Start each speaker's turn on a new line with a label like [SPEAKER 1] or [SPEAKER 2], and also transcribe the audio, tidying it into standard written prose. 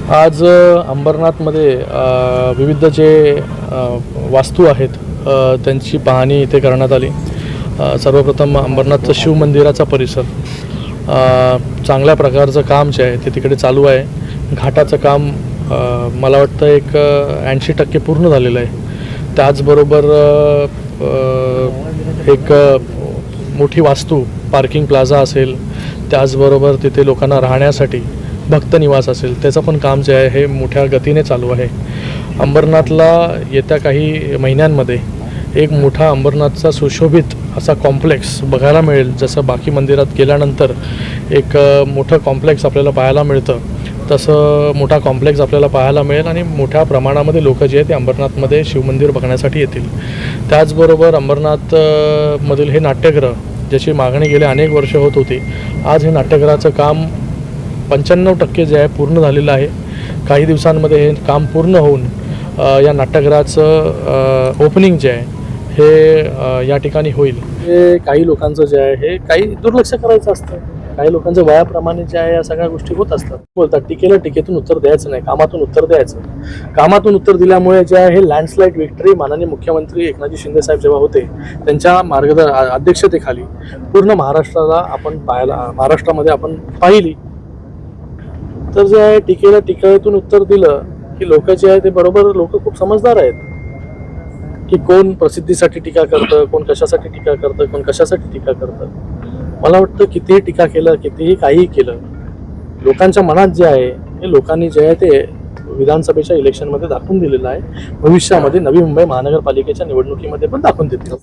[SPEAKER 1] आज अंबरनाथमध्ये विविध जे वास्तू आहेत त्यांची पाहणी इथे करण्यात आली। सर्वप्रथम अंबरनाथचं शिव मंदिराचा परिसर चांगल्या प्रकारचं काम जे आहे ते तिकडे चालू आहे। घाटाचं काम मला वाटतं एक 80% पूर्ण झालेलं आहे। त्याचबरोबर एक मोठी वास्तू पार्किंग प्लाझा असेल, त्याचबरोबर तिथे लोकांना राहण्यासाठी भक्त निवास असेल, त्याचं पण काम जे आहे हे मोठ्या गतीने चालू आहे। अंबरनाथला येत्या काही महिन्यांमध्ये एक मोठा अंबरनाथचा सुशोभित असा कॉम्प्लेक्स बघायला मिळेल। जसं बाकी मंदिरात गेल्यानंतर एक मोठं कॉम्प्लेक्स आपल्याला पाहायला मिळतं, तसं मोठा कॉम्प्लेक्स आपल्याला पाहायला मिळेल आणि मोठ्या प्रमाणामध्ये लोक जे आहेत ते अंबरनाथमध्ये शिवमंदिर बघण्यासाठी येतील। त्याचबरोबर अंबरनाथमधील हे नाट्यगृह ज्याची मागणी गेले अनेक वर्ष होत होती, आज हे नाट्यगृहाचं काम 95% जे आहे पूर्ण झालेलं आहे। काही दिवसांमध्ये हे काम पूर्ण होऊन या नाट्यगृहाचं ओपनिंग जे आहे हे या ठिकाणी होईल। हे काही लोकांचं जे आहे हे काही दुर्लक्ष करायचं असतं, काही लोकांच्या वयाप्रमाणे जे आहे या सगळ्या गोष्टी होत असतात। बोलतात टीकेला टीकेतून उत्तर द्यायचं नाही, कामातून उत्तर द्यायचं। कामातून उत्तर दिल्यामुळे जे आहे हे लँडस्लाईड विक्ट्री माननीय मुख्यमंत्री एकनाथजी शिंदे साहेब जेव्हा होते त्यांच्या अध्यक्षतेखाली पूर्ण महाराष्ट्रामध्ये आपण पाहिली। तर जे आहे टीकेला टीकेतून उत्तर दिलं की लोक जे आहे ते बरोबर लोक खूप समजदार आहेत की कोण प्रसिद्धीसाठी टीका करतं, कोण कशासाठी टीका करतं, कोण कशासाठी टीका करतं। मला वाटतं कितीही टीका केलं, कितीही काहीही केलं, लोकांच्या मनात जे आहे हे लोकांनी जे आहे ते विधानसभेच्या इलेक्शनमध्ये दाखवून दिलेलं आहे। भविष्यामध्ये नवी मुंबई महानगरपालिकेच्या निवडणुकीमध्ये पण दाखवून देतील।